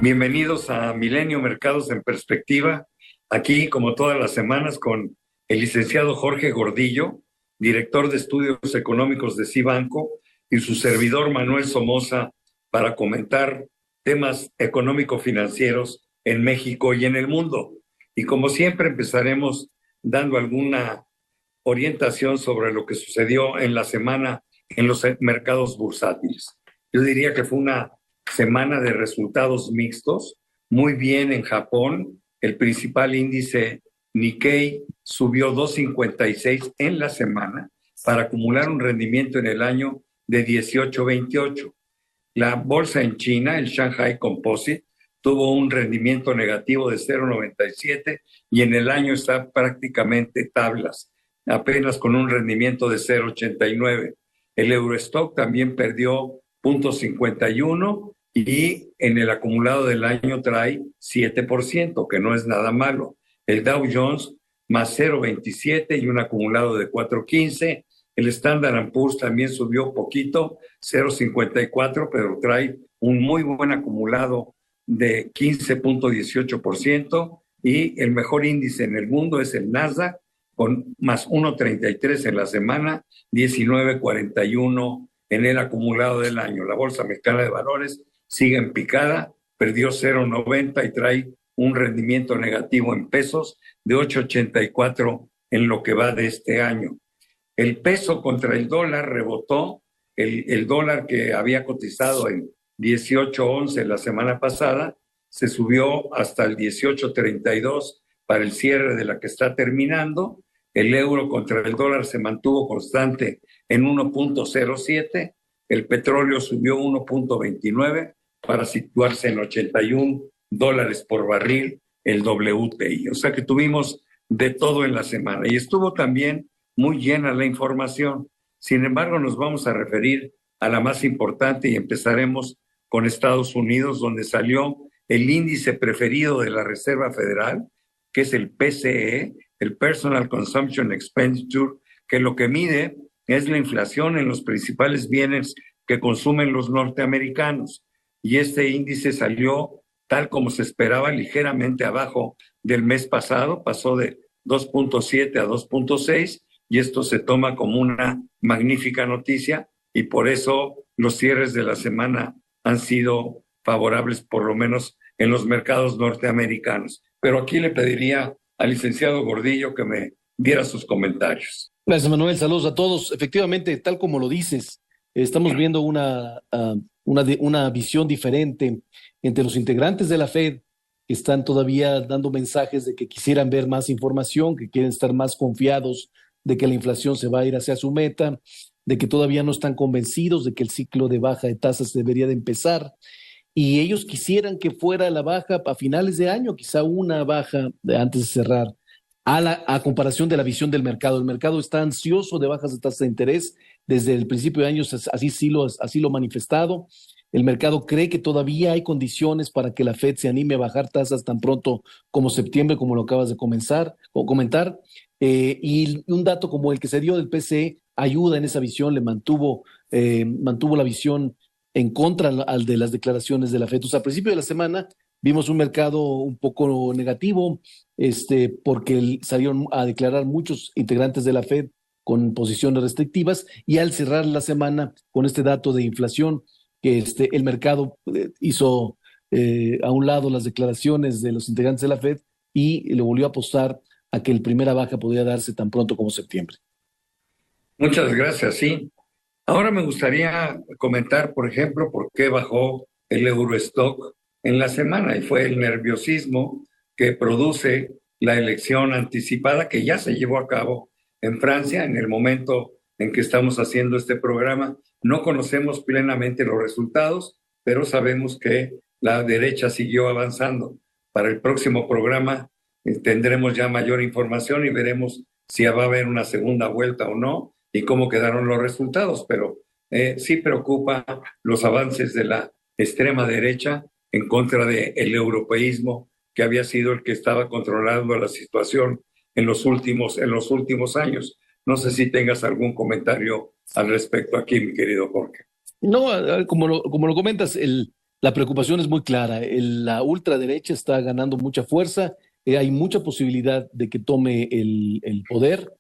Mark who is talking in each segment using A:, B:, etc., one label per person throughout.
A: Bienvenidos a Milenio Mercados en Perspectiva, aquí como todas las semanas con el licenciado Jorge Gordillo, director de Estudios Económicos de Cibanco, y su servidor Manuel Somoza para comentar temas económico-financieros en México y en el mundo. Y como siempre empezaremos dando alguna orientación sobre lo que sucedió en la semana en los mercados bursátiles. Yo diría que fue una semana de resultados mixtos. Muy bien en Japón, el principal índice Nikkei subió 2,56 en la semana para acumular un rendimiento en el año de 18,28. La bolsa en China, el Shanghai Composite, tuvo un rendimiento negativo de 0,97 y en el año está prácticamente tablas, apenas con un rendimiento de 0,89. El Eurostock también perdió 0,51 y en el acumulado del año trae 7%, que no es nada malo. El Dow Jones más 0,27 y un acumulado de 4,15. El Standard & Poor's también subió poquito, 0,54, pero trae un muy buen acumulado de 15,18%, y el mejor índice en el mundo es el Nasdaq, con más 1,33 en la semana, 19,41 en el acumulado del año. La Bolsa Mexicana de Valores sigue en picada, perdió 0,90 y trae un rendimiento negativo en pesos de 8,84 en lo que va de este año. El peso contra el dólar rebotó. El dólar, que había cotizado en 18,11 la semana pasada, se subió hasta el 18,32 para el cierre de la que está terminando. El euro contra el dólar se mantuvo constante en 1,07. El petróleo subió 1,29 para situarse en $81 por barril el WTI. O sea que tuvimos de todo en la semana y estuvo también muy llena la información. Sin embargo, nos vamos a referir a la más importante y empezaremos con Estados Unidos, donde salió el índice preferido de la Reserva Federal, que es el PCE, el Personal Consumption Expenditure, que lo que mide es la inflación en los principales bienes que consumen los norteamericanos. Y este índice salió tal como se esperaba, ligeramente abajo del mes pasado, pasó de 2,7 a 2,6, y esto se toma como una magnífica noticia, y por eso los cierres de la semana han sido favorables, por lo menos en los mercados norteamericanos. Pero aquí le pediría al licenciado Gordillo que me diera sus comentarios.
B: Gracias, Manuel. Saludos a todos. Efectivamente, tal como lo dices, estamos viendo una visión diferente entre los integrantes de la Fed, que están todavía dando mensajes de que quisieran ver más información, que quieren estar más confiados de que la inflación se va a ir hacia su meta, de que todavía no están convencidos de que el ciclo de baja de tasas debería de empezar. Y ellos quisieran que fuera la baja a finales de año, quizá una baja antes de cerrar, a comparación de la visión del mercado. El mercado está ansioso de bajas de tasa de interés. Desde el principio de año así lo ha manifestado. El mercado cree que todavía hay condiciones para que la Fed se anime a bajar tasas tan pronto como septiembre, como lo acabas de comentar. Y un dato como el que se dio del PCE ayuda en esa visión, mantuvo la visión en contra de las declaraciones de la Fed. O sea, al principio de la semana vimos un mercado un poco negativo, porque salieron a declarar muchos integrantes de la Fed con posiciones restrictivas, y al cerrar la semana con este dato de inflación, que el mercado hizo a un lado las declaraciones de los integrantes de la Fed y le volvió a apostar a que la primera baja podría darse tan pronto como septiembre.
A: Muchas gracias, sí. Ahora me gustaría comentar, por ejemplo, por qué bajó el Eurostock en la semana, y fue el nerviosismo que produce la elección anticipada que ya se llevó a cabo en Francia en el momento en que estamos haciendo este programa. No conocemos plenamente los resultados, pero sabemos que la derecha siguió avanzando. Para el próximo programa tendremos ya mayor información y veremos si va a haber una segunda vuelta o no y cómo quedaron los resultados, pero sí preocupa los avances de la extrema derecha en contra del europeísmo, que había sido el que estaba controlando la situación en los últimos años. No sé si tengas algún comentario al respecto aquí, mi querido Jorge.
B: No, como lo comentas, La preocupación es muy clara. La ultraderecha está ganando mucha fuerza. Hay mucha posibilidad de que tome el poder.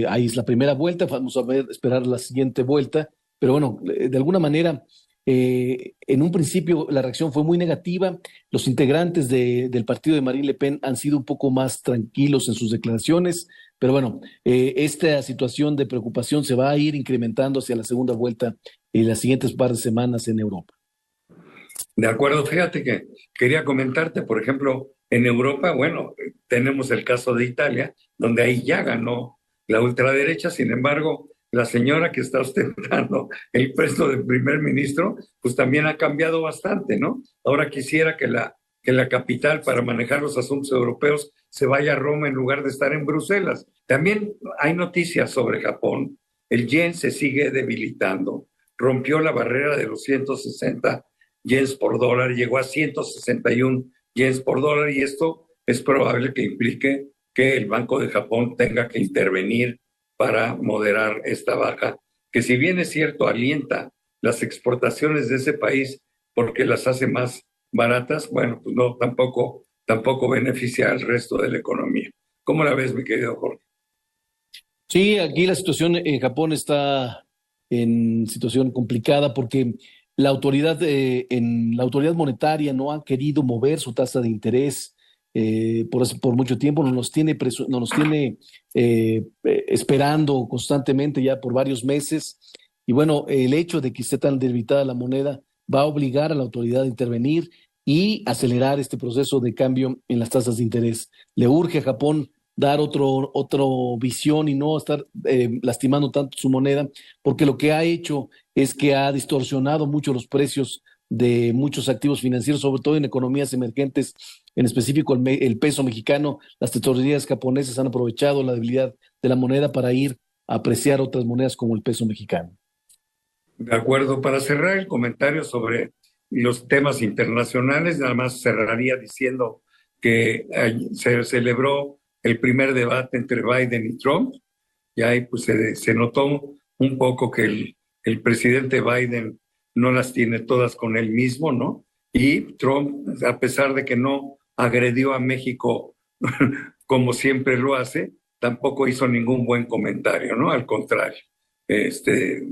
B: Ahí es la primera vuelta. Vamos a ver, esperar la siguiente vuelta. Pero bueno, de alguna manera, en un principio la reacción fue muy negativa. Los integrantes del partido de Marine Le Pen han sido un poco más tranquilos en sus declaraciones. Pero bueno, esta situación de preocupación se va a ir incrementando hacia la segunda vuelta en las siguientes par de semanas en Europa.
A: De acuerdo, fíjate que quería comentarte, por ejemplo, en Europa, bueno, tenemos el caso de Italia, donde ahí ya ganó la ultraderecha. Sin embargo, la señora que está ostentando el puesto de primer ministro, pues también ha cambiado bastante, ¿no? Ahora quisiera que la capital para manejar los asuntos europeos se vaya a Roma en lugar de estar en Bruselas. También hay noticias sobre Japón. El yen se sigue debilitando, rompió la barrera de los 160 yens por dólar, llegó a 161 yens por dólar, y esto es probable que implique que el Banco de Japón tenga que intervenir para moderar esta baja, que si bien es cierto alienta las exportaciones de ese país porque las hace más baratas, bueno, pues no, tampoco beneficia al resto de la economía. ¿Cómo la ves, mi querido Jorge?
B: Sí, aquí la situación en Japón está en situación complicada porque la autoridad monetaria no ha querido mover su tasa de interés por mucho tiempo, nos tiene esperando constantemente ya por varios meses. Y bueno, el hecho de que esté tan debilitada la moneda va a obligar a la autoridad a intervenir y acelerar este proceso de cambio en las tasas de interés. Le urge a Japón dar otro visión y no estar lastimando tanto su moneda, porque lo que ha hecho es que ha distorsionado mucho los precios de muchos activos financieros, sobre todo en economías emergentes, en específico el peso mexicano. Las tesorerías japonesas han aprovechado la debilidad de la moneda para ir a apreciar otras monedas como el peso mexicano.
A: De acuerdo, para cerrar el comentario sobre los temas internacionales, nada más cerraría diciendo que se celebró el primer debate entre Biden y Trump, y ahí pues se notó un poco que el presidente Biden no las tiene todas con él mismo, ¿no? Y Trump, a pesar de que no agredió a México como siempre lo hace, tampoco hizo ningún buen comentario, ¿no? Al contrario, este,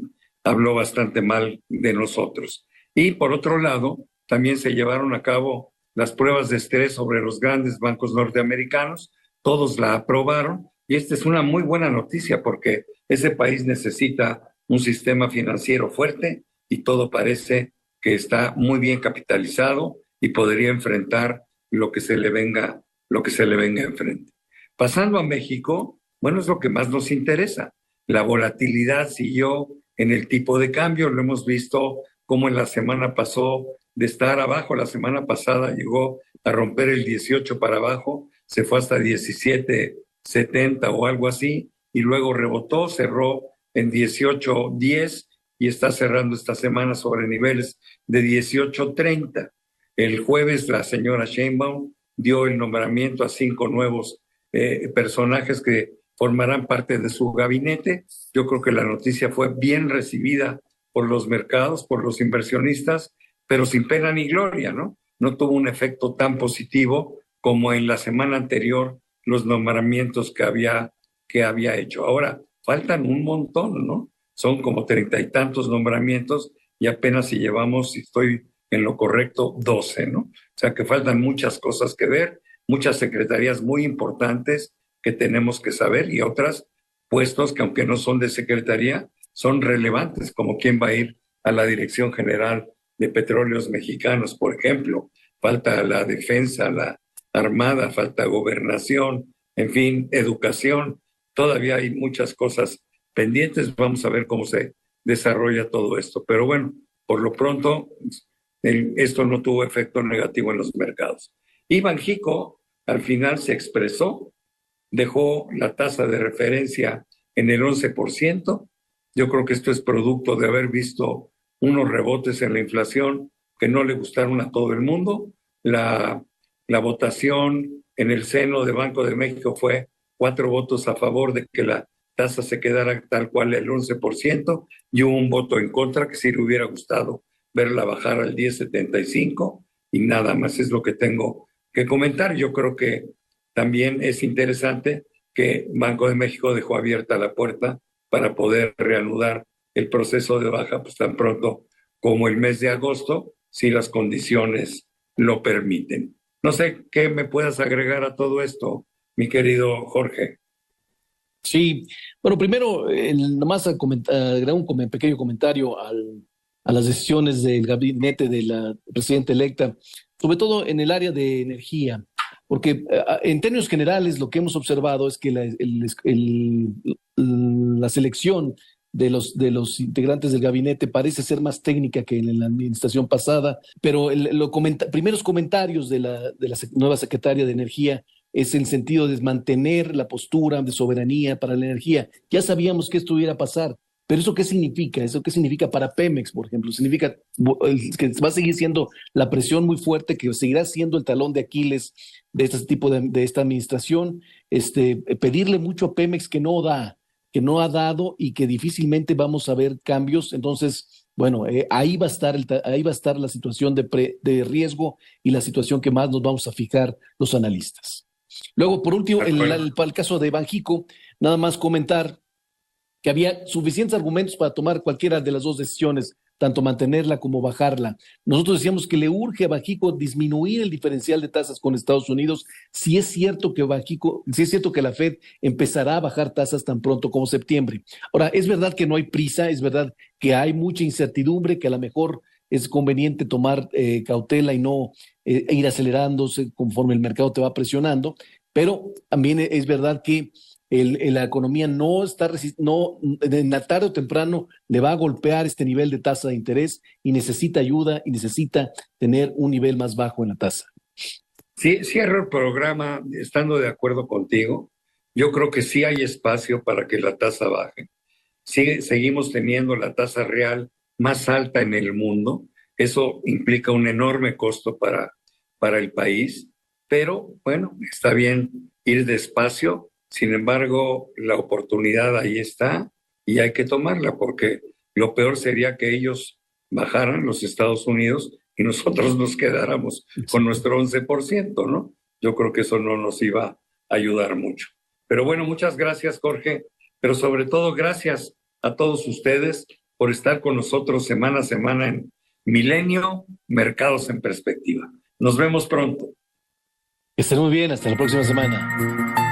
A: habló bastante mal de nosotros. Y por otro lado, también se llevaron a cabo las pruebas de estrés sobre los grandes bancos norteamericanos, todos la aprobaron, y esta es una muy buena noticia porque ese país necesita un sistema financiero fuerte y todo parece que está muy bien capitalizado y podría enfrentar lo que se le venga enfrente. Pasando a México, bueno, es lo que más nos interesa. La volatilidad siguió en el tipo de cambio, lo hemos visto como en la semana pasó de estar abajo, la semana pasada llegó a romper el 18 para abajo, se fue hasta 17.70 o algo así, y luego rebotó, cerró en 18.10 y está cerrando esta semana sobre niveles de 18.30. El jueves la señora Sheinbaum dio el nombramiento a 5 nuevos personajes que formarán parte de su gabinete. Yo creo que la noticia fue bien recibida por los mercados, por los inversionistas, pero sin pena ni gloria, ¿no? No tuvo un efecto tan positivo como en la semana anterior los nombramientos que había hecho. Ahora, faltan un montón, ¿no? Son como 30 y tantos nombramientos y apenas si llevamos, si estoy en lo correcto, 12, ¿no? O sea que faltan muchas cosas que ver, muchas secretarías muy importantes que tenemos que saber y otras puestos que aunque no son de secretaría, son relevantes, como quién va a ir a la Dirección General de Petróleos Mexicanos, por ejemplo. Falta la defensa, la armada, falta gobernación, en fin, educación. Todavía hay muchas cosas pendientes. Vamos a ver cómo se desarrolla todo esto. Pero bueno, por lo pronto, esto no tuvo efecto negativo en los mercados. Y Banjico al final se expresó, dejó la tasa de referencia en el 11%. Yo creo que esto es producto de haber visto unos rebotes en la inflación que no le gustaron a todo el mundo. La votación en el seno de Banco de México fue 4 votos a favor de que la tasa se quedara tal cual el 11%, y hubo un voto en contra que sí le hubiera gustado verla bajar al 10.75 y nada más es lo que tengo que comentar. Yo creo que también es interesante que Banco de México dejó abierta la puerta para poder reanudar el proceso de baja pues tan pronto como el mes de agosto, si las condiciones lo permiten. No sé qué me puedas agregar a todo esto, mi querido Jorge.
B: Sí, bueno, primero, nomás agregar un pequeño comentario a las decisiones del gabinete de la presidenta electa, sobre todo en el área de energía, porque en términos generales lo que hemos observado es que la selección de los integrantes del gabinete parece ser más técnica que en la administración pasada, pero primeros comentarios de la nueva secretaria de Energía es el sentido de mantener la postura de soberanía para la energía. Ya sabíamos que esto iba a pasar, pero ¿eso qué significa? ¿Eso qué significa para Pemex, por ejemplo? Significa que va a seguir siendo la presión muy fuerte, que seguirá siendo el talón de Aquiles de este tipo de esta administración, pedirle mucho a Pemex que no ha dado y que difícilmente vamos a ver cambios. Entonces, bueno, ahí va a estar la situación de riesgo y la situación que más nos vamos a fijar los analistas. Luego, por último, para el caso de Banjico, nada más comentar que había suficientes argumentos para tomar cualquiera de las dos decisiones, tanto mantenerla como bajarla. Nosotros decíamos que le urge a Banjico disminuir el diferencial de tasas con Estados Unidos. Si es cierto que la Fed empezará a bajar tasas tan pronto como septiembre. Ahora, es verdad que no hay prisa, es verdad que hay mucha incertidumbre, que a lo mejor es conveniente tomar cautela y no ir acelerándose conforme el mercado te va presionando, pero también es verdad que la economía en la tarde o temprano le va a golpear este nivel de tasa de interés y necesita ayuda y necesita tener un nivel más bajo en la tasa.
A: Sí, cierro el programa estando de acuerdo contigo. Yo creo que sí hay espacio para que la tasa baje. Seguimos teniendo la tasa real más alta en el mundo. Eso implica un enorme costo para el país, pero bueno, está bien ir despacio. Sin embargo, la oportunidad ahí está y hay que tomarla porque lo peor sería que ellos bajaran, los Estados Unidos, y nosotros nos quedáramos con nuestro 11%, ¿no? Yo creo que eso no nos iba a ayudar mucho. Pero bueno, muchas gracias, Jorge, pero sobre todo gracias a todos ustedes por estar con nosotros semana a semana en Milenio Mercados en Perspectiva. Nos vemos pronto.
B: Que estén muy bien, hasta la próxima semana.